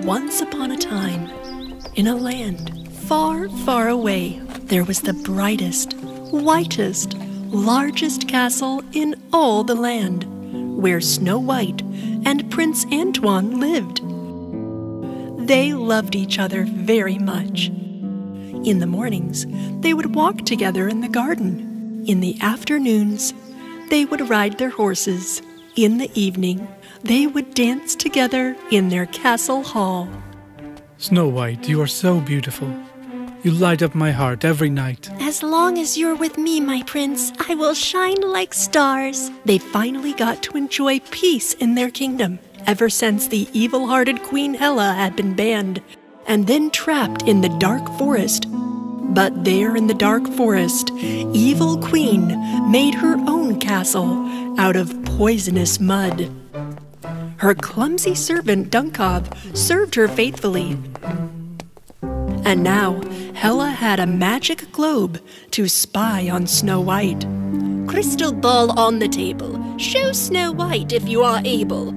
Once upon a time, in a land far, far away, there was the brightest, whitest, largest castle in all the land, where Snow White and Prince Antoine lived. They loved each other very much. In the mornings, they would walk together in the garden. In the afternoons, they would ride their horses. In the evening, they would dance together in their castle hall. Snow White, you are so beautiful. You light up my heart every night. As long as you're with me, my prince, I will shine like stars. They finally got to enjoy peace in their kingdom, ever since the evil-hearted Queen Hela had been banned and then trapped in the dark forest. But there in the dark forest, Evil Queen made her own castle out of poisonous mud. Her clumsy servant Dunkov served her faithfully. And now Hela had a magic globe to spy on Snow White. Crystal ball on the table. Show Snow White if you are able.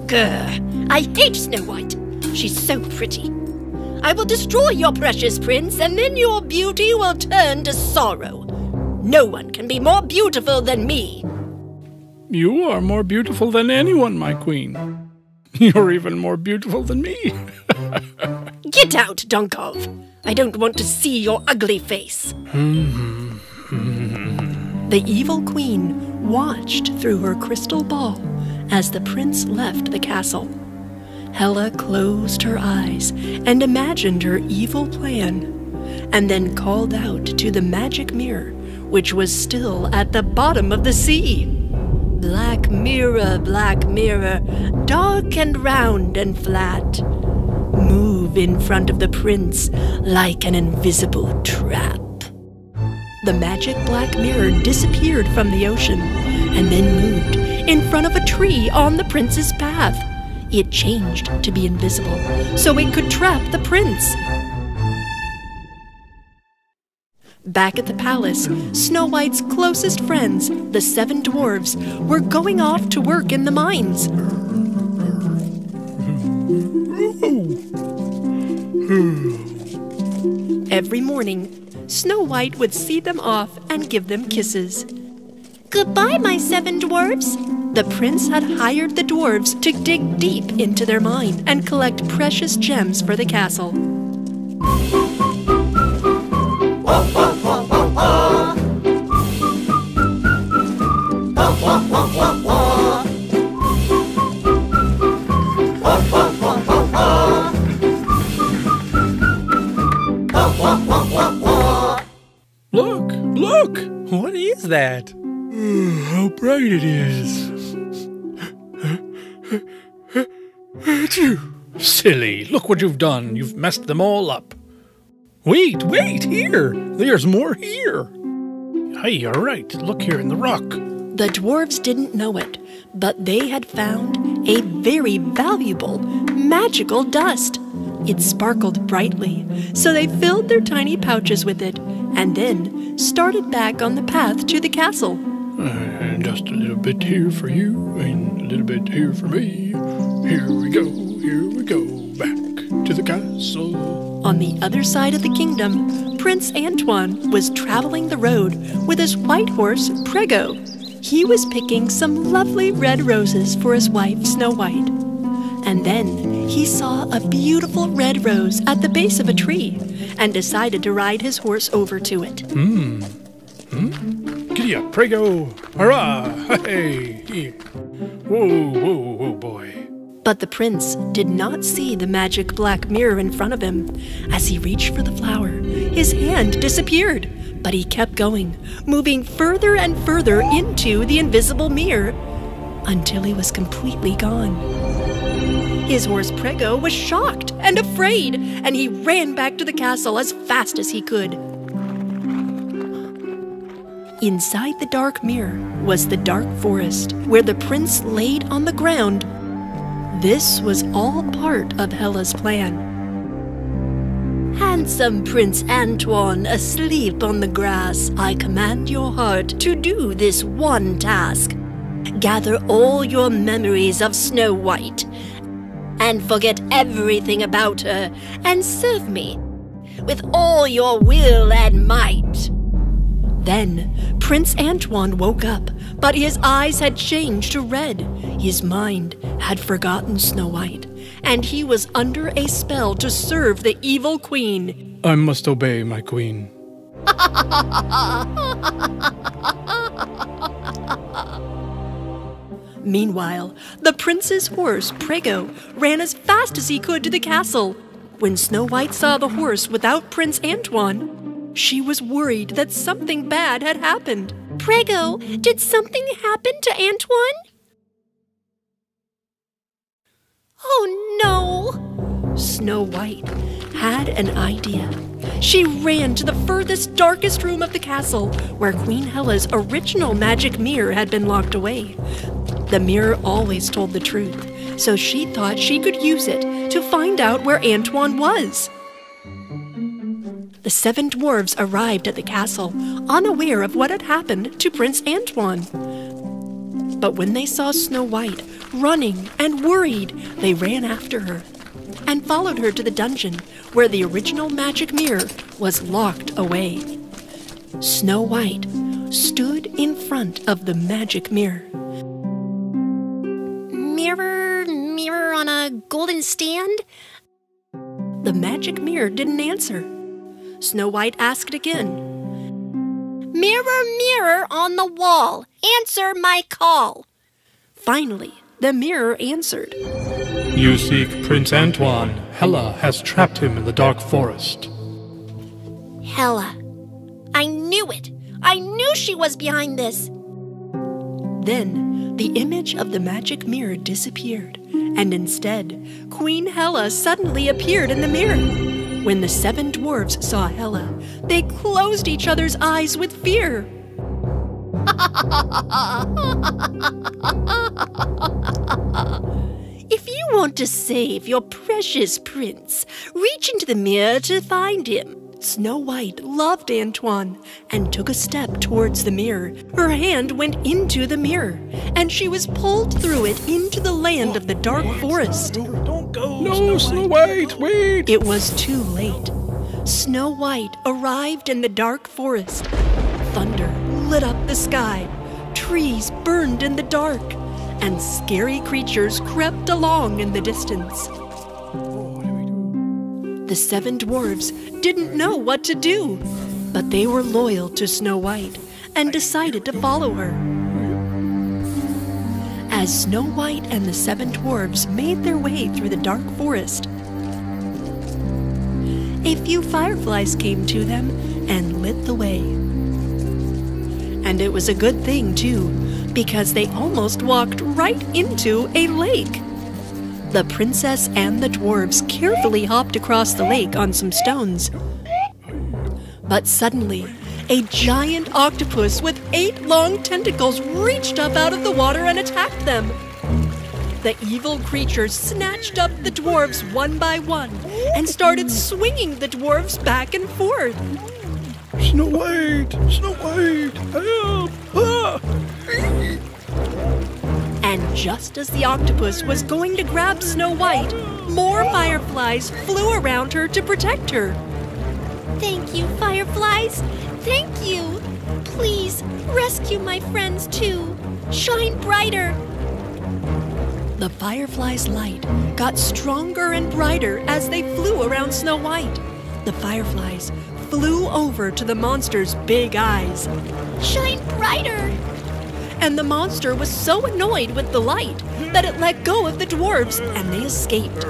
Grr. I hate Snow White. She's so pretty. I will destroy your precious prince, and then your beauty will turn to sorrow. No one can be more beautiful than me. You are more beautiful than anyone, my queen. You're even more beautiful than me. Get out, Dunkov. I don't want to see your ugly face. The evil queen watched through her crystal ball as the prince left the castle. Hela closed her eyes and imagined her evil plan, and then called out to the magic mirror, which was still at the bottom of the sea. Black mirror, dark and round and flat, move in front of the prince like an invisible trap. The magic black mirror disappeared from the ocean and then moved in front of a tree on the prince's path. It changed to be invisible so it could trap the prince. Back at the palace, Snow White's closest friends, the 7 dwarves, were going off to work in the mines. Every morning, Snow White would see them off and give them kisses. Goodbye, my 7 dwarves. The prince had hired the dwarves to dig deep into their mine and collect precious gems for the castle. Look! What is that? How bright it is. Achoo! Silly, look what you've done. You've messed them all up. Wait, here! There's more here. Hey, you're right. Look here in the rock. The dwarves didn't know it, but they had found a very valuable, magical dust. It sparkled brightly, so they filled their tiny pouches with it, and then started back on the path to the castle. Just a little bit here for you, and a little bit here for me. Here we go, back to the castle. On the other side of the kingdom, Prince Antoine was traveling the road with his white horse, Prego. He was picking some lovely red roses for his wife, Snow White. And then he saw a beautiful red rose at the base of a tree and decided to ride his horse over to it. Giddy up, Prego! Hurrah! Hey! Whoa, boy. But the prince did not see the magic black mirror in front of him. As he reached for the flower, his hand disappeared. But he kept going, moving further and further into the invisible mirror, until he was completely gone. His horse Prego was shocked and afraid, and he ran back to the castle as fast as he could. Inside the dark mirror was the dark forest, where the prince laid on the ground. This was all part of Hela's plan. Handsome Prince Antoine, asleep on the grass, I command your heart to do this one task. Gather all your memories of Snow White and forget everything about her and serve me with all your will and might." Then Prince Antoine woke up, but his eyes had changed to red. His mind had forgotten Snow White, and he was under a spell to serve the evil queen. "I must obey, my queen." Meanwhile, the prince's horse, Prego, ran as fast as he could to the castle. When Snow White saw the horse without Prince Antoine, she was worried that something bad had happened. "Prego, did something happen to Antoine?" "Oh no!" Snow White had an idea. She ran to the furthest, darkest room of the castle, where Queen Hella's original magic mirror had been locked away. The mirror always told the truth, so she thought she could use it to find out where Antoine was. The 7 dwarves arrived at the castle, unaware of what had happened to Prince Antoine. But when they saw Snow White running and worried, they ran after her and followed her to the dungeon where the original magic mirror was locked away. Snow White stood in front of the magic mirror. "Mirror on a golden stand?" The magic mirror didn't answer. Snow White asked again. "Mirror on the wall, answer my call." Finally, the mirror answered. "You seek Prince Antoine. Hela has trapped him in the dark forest." "Hela. I knew it. I knew she was behind this." Then the image of the magic mirror disappeared, and instead, Queen Hela suddenly appeared in the mirror. When the 7 dwarves saw Hela, they closed each other's eyes with fear. "If you want to save your precious prince, reach into the mirror to find him." Snow White loved Antoine and took a step towards the mirror. Her hand went into the mirror, and she was pulled through it into the land of the dark forest. Don't go! No, Snow White, wait! It was too late. Snow White arrived in the dark forest. Thunder lit up the sky, trees burned in the dark, and scary creatures crept along in the distance. The 7 dwarves didn't know what to do, but they were loyal to Snow White and decided to follow her. As Snow White and the 7 dwarves made their way through the dark forest, a few fireflies came to them and lit the way. And it was a good thing, too, because they almost walked right into a lake. The princess and the dwarves carefully hopped across the lake on some stones. But suddenly, a giant octopus with 8 long tentacles reached up out of the water and attacked them. The evil creature snatched up the dwarves one by one and started swinging the dwarves back and forth. Snow White! Snow White! Help! Ah! And just as the octopus was going to grab Snow White, more fireflies flew around her to protect her. "Thank you, fireflies! Thank you! Please, rescue my friends too! Shine brighter!" The fireflies' light got stronger and brighter as they flew around Snow White. The fireflies flew over to the monster's big eyes. "Shine brighter!" And the monster was so annoyed with the light that it let go of the dwarves and they escaped.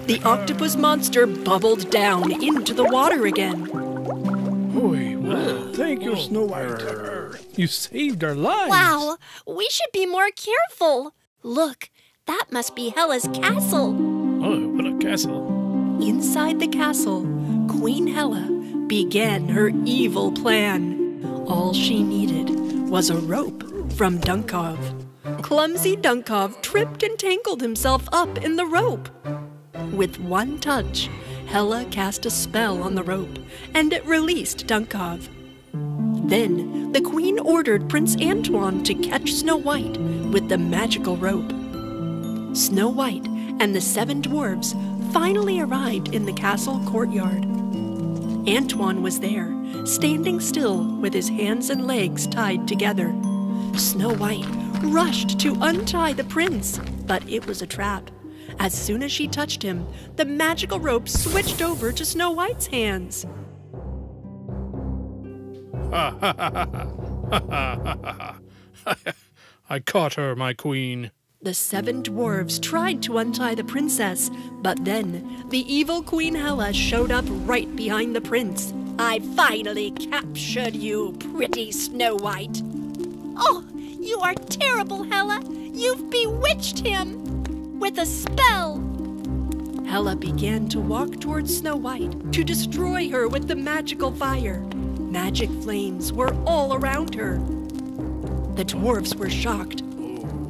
The octopus monster bubbled down into the water again. Thank you, Snow White. You saved our lives. Wow, we should be more careful. Look, that must be Hela's castle. Oh, what a castle. Inside the castle, Queen Hela began her evil plan. All she needed was a rope from Dunkov. Clumsy Dunkov tripped and tangled himself up in the rope. With one touch, Hela cast a spell on the rope, and it released Dunkov. Then the queen ordered Prince Antoine to catch Snow White with the magical rope. Snow White and the 7 dwarfs finally arrived in the castle courtyard. Antoine was there, standing still with his hands and legs tied together. Snow White rushed to untie the prince, but it was a trap. As soon as she touched him, the magical rope switched over to Snow White's hands. I caught her, my queen. The 7 dwarves tried to untie the princess, but then the evil Queen Hela showed up right behind the prince. I finally captured you, pretty Snow White. Oh, you are terrible, Hela. You've bewitched him with a spell. Hela began to walk towards Snow White to destroy her with the magical fire. Magic flames were all around her. The dwarves were shocked,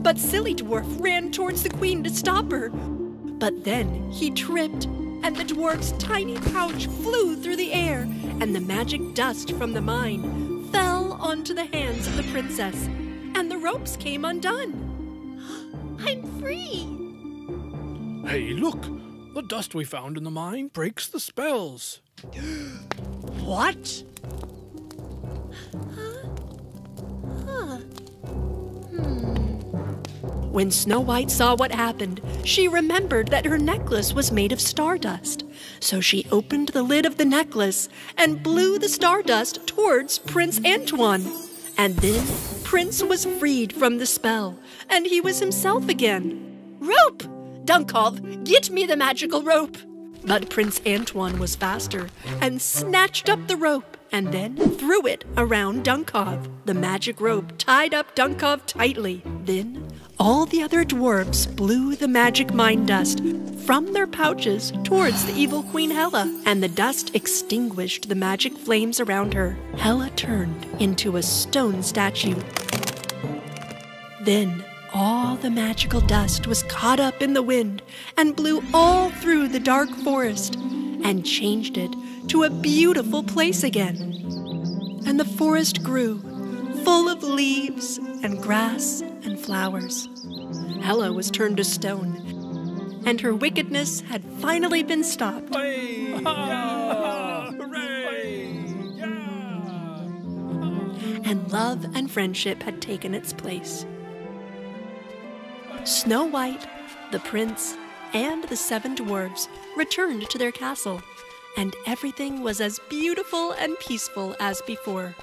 but Silly Dwarf ran towards the queen to stop her. But then he tripped, and the dwarf's tiny pouch flew through the air, and the magic dust from the mine fell onto the hands of the princess, and the ropes came undone. I'm free! Hey, look! The dust we found in the mine breaks the spells. What? When Snow White saw what happened, she remembered that her necklace was made of stardust. So she opened the lid of the necklace and blew the stardust towards Prince Antoine. And then Prince was freed from the spell, and he was himself again. Rope! Dunkov, get me the magical rope! But Prince Antoine was faster and snatched up the rope and then threw it around Dunkov. The magic rope tied up Dunkov tightly. Then all the other dwarfs blew the magic mine dust from their pouches towards the evil Queen Hela, and the dust extinguished the magic flames around her. Hela turned into a stone statue. Then all the magical dust was caught up in the wind and blew all through the dark forest and changed it to a beautiful place again. And the forest grew, full of leaves and grass and flowers. Hela was turned to stone, and her wickedness had finally been stopped. Hey! Yeah! Hooray! Yeah! And love and friendship had taken its place. Snow White, the prince, and the 7 dwarfs returned to their castle, and everything was as beautiful and peaceful as before.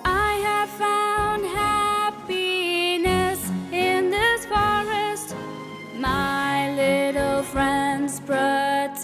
I have found happiness in this forest. My little friends protect